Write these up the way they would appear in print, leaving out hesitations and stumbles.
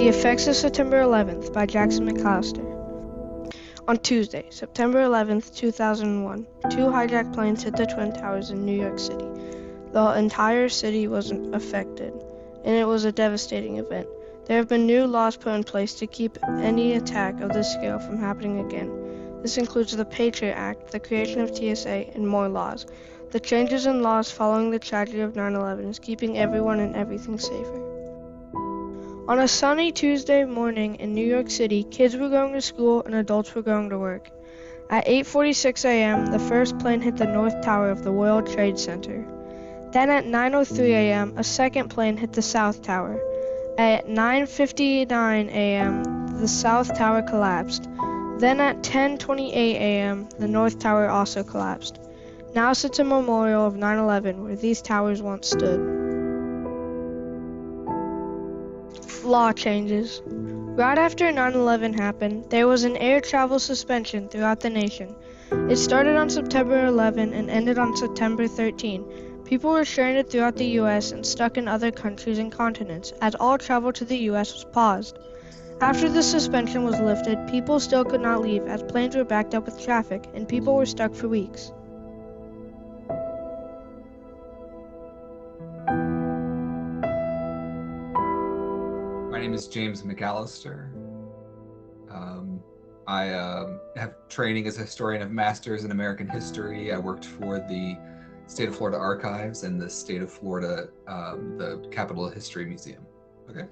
The Effects of September 11th by Jackson McAllister. On Tuesday, September 11th, 2001, two hijacked planes hit the Twin Towers in New York City. The entire city was affected, and it was a devastating event. There have been new laws put in place to keep any attack of this scale from happening again. This includes the Patriot Act, the creation of TSA, and more laws. The changes in laws following the tragedy of 9/11 is keeping everyone and everything safer. On a sunny Tuesday morning in New York City, kids were going to school and adults were going to work. At 8:46 a.m., the first plane hit the North Tower of the World Trade Center. Then at 9:03 a.m., a second plane hit the South Tower. At 9:59 a.m., the South Tower collapsed. Then at 10:28 a.m., the North Tower also collapsed. Now sits a memorial of 9/11 where these towers once stood. Law changes. Right after 9/11 happened, there was an air travel suspension throughout the nation. It started on September 11 and ended on September 13. People were stranded throughout the U.S. and stuck in other countries and continents, as all travel to the U.S. was paused. After the suspension was lifted, people still could not leave as planes were backed up with traffic and people were stuck for weeks. My name is James McAllister. I have training as a historian of masters in American history. I worked for the State of Florida Archives and the State of Florida, the Capitol History Museum. Okay.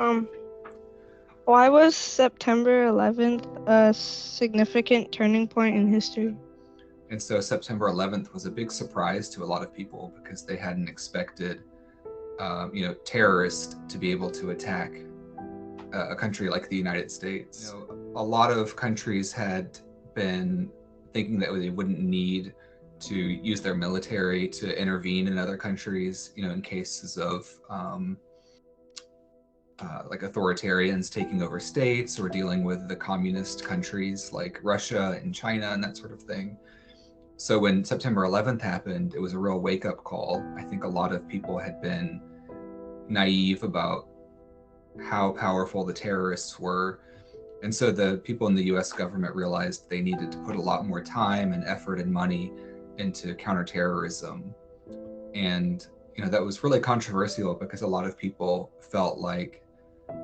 Why was September 11th a significant turning point in history? And so September 11th was a big surprise to a lot of people because they hadn't expected, terrorists to be able to attack a country like the United States. A lot of countries had been thinking that they wouldn't need to use their military to intervene in other countries, in cases of like authoritarians taking over states or dealing with the communist countries like Russia and China and that sort of thing. So when September 11th happened, it was a real wake-up call. I think a lot of people had been naive about how powerful the terrorists were. And so the people in the US government realized they needed to put a lot more time and effort and money into counterterrorism. And, that was really controversial because a lot of people felt like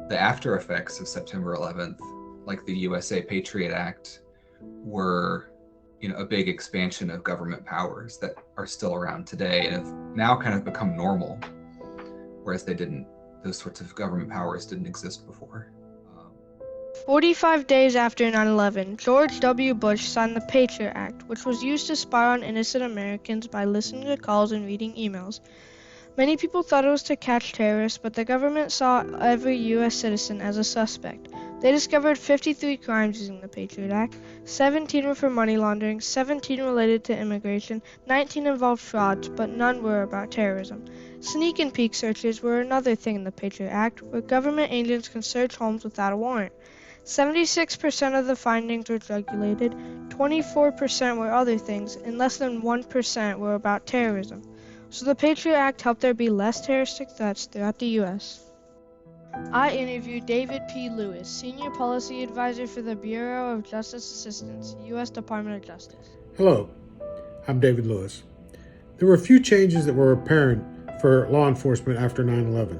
the after effects of September 11th, like the USA Patriot Act, were, a big expansion of government powers that are still around today and have now kind of become normal, whereas those sorts of government powers didn't exist before. 45 days after 9/11, George W. Bush signed the Patriot Act, which was used to spy on innocent Americans by listening to calls and reading emails. Many people thought it was to catch terrorists, but the government saw every U.S. citizen as a suspect. They discovered 53 crimes using the Patriot Act. 17 were for money laundering, 17 related to immigration, 19 involved frauds, but none were about terrorism. Sneak and peek searches were another thing in the Patriot Act, where government agents can search homes without a warrant. 76% of the findings were drug-related, 24% were other things, and less than 1% were about terrorism. So the Patriot Act helped there be less terroristic threats throughout the U.S. I interviewed David P. Lewis, Senior Policy Advisor for the Bureau of Justice Assistance, U.S. Department of Justice. Hello, I'm David Lewis. There were a few changes that were apparent for law enforcement after 9/11.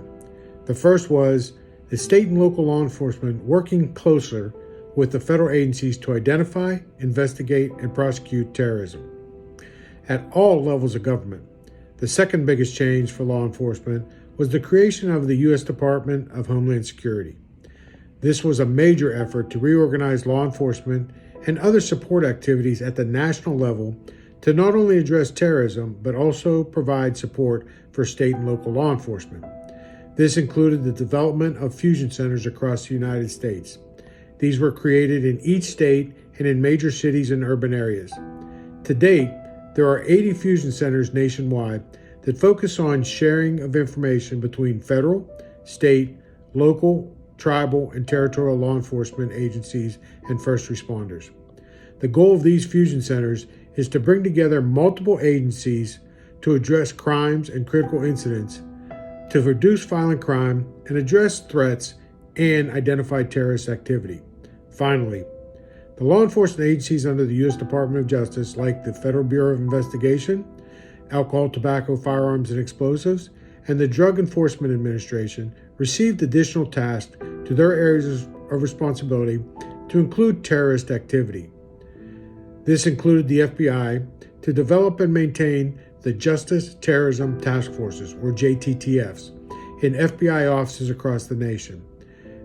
The first was the state and local law enforcement working closer with the federal agencies to identify, investigate, and prosecute terrorism at all levels of government. The second biggest change for law enforcement was the creation of the U.S. Department of Homeland Security. This was a major effort to reorganize law enforcement and other support activities at the national level to not only address terrorism, but also provide support for state and local law enforcement. This included the development of fusion centers across the United States. These were created in each state and in major cities and urban areas. To date, there are 80 fusion centers nationwide that focus on sharing of information between federal, state, local, tribal, and territorial law enforcement agencies and first responders. The goal of these fusion centers is to bring together multiple agencies to address crimes and critical incidents, to reduce violent crime and address threats and identified terrorist activity. Finally, the law enforcement agencies under the U.S. Department of Justice, like the Federal Bureau of Investigation, Alcohol, Tobacco, Firearms, and Explosives, and the Drug Enforcement Administration, received additional tasks to their areas of responsibility to include terrorist activity. This included the FBI to develop and maintain the Justice Terrorism Task Forces, or JTTFs, in FBI offices across the nation.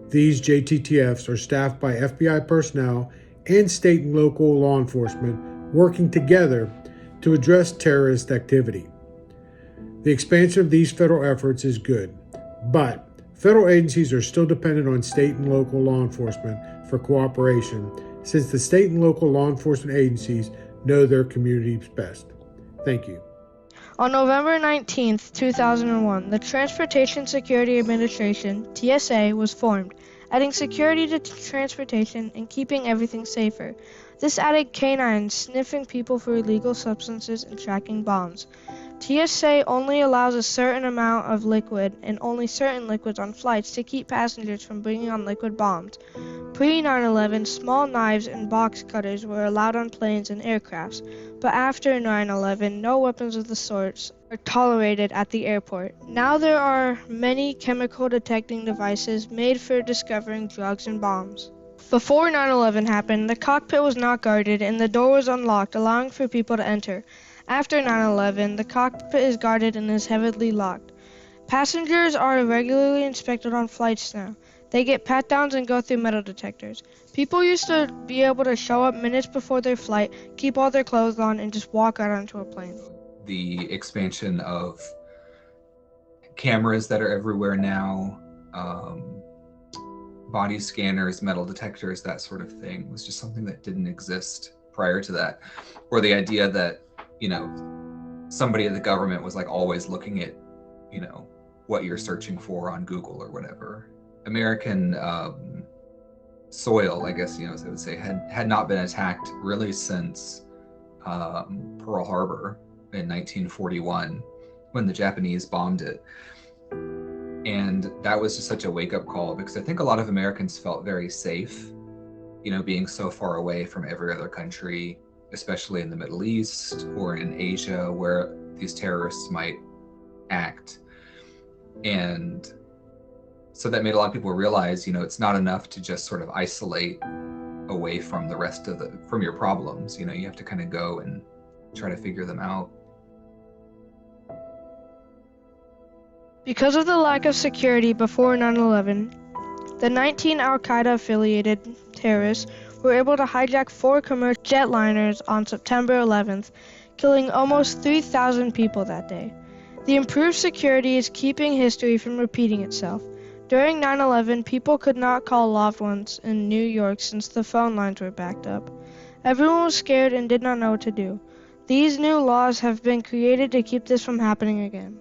These JTTFs are staffed by FBI personnel and state and local law enforcement working together to address terrorist activity. The expansion of these federal efforts is good, but federal agencies are still dependent on state and local law enforcement for cooperation, since the state and local law enforcement agencies know their communities best. Thank you. On November 19, 2001, the Transportation Security Administration, TSA, was formed, adding security to transportation and keeping everything safer. This added canines sniffing people for illegal substances and tracking bombs. TSA only allows a certain amount of liquid and only certain liquids on flights to keep passengers from bringing on liquid bombs. Pre-9/11, small knives and box cutters were allowed on planes and aircrafts, but after 9/11, no weapons of the sorts are tolerated at the airport. Now there are many chemical detecting devices made for discovering drugs and bombs. Before 9/11 happened, the cockpit was not guarded and the door was unlocked, allowing for people to enter. After 9/11, the cockpit is guarded and is heavily locked. Passengers are regularly inspected on flights now. They get pat-downs and go through metal detectors. People used to be able to show up minutes before their flight, keep all their clothes on, and just walk out onto a plane. The expansion of cameras that are everywhere now, body scanners, metal detectors, that sort of thing was just something that didn't exist prior to that. Or the idea that, somebody at the government was like always looking at, what you're searching for on Google or whatever. American soil, I guess, as I would say, had not been attacked really since Pearl Harbor in 1941 when the Japanese bombed it. And that was just such a wake-up call, because I think a lot of Americans felt very safe, being so far away from every other country, especially in the Middle East or in Asia, where these terrorists might act. And so that made a lot of people realize, it's not enough to just sort of isolate away from the rest of from your problems. You have to kind of go and try to figure them out. Because of the lack of security before 9/11, the 19 al-Qaeda-affiliated terrorists were able to hijack 4 commercial jetliners on September 11th, killing almost 3,000 people that day. The improved security is keeping history from repeating itself. During 9/11, people could not call loved ones in New York since the phone lines were backed up. Everyone was scared and did not know what to do. These new laws have been created to keep this from happening again.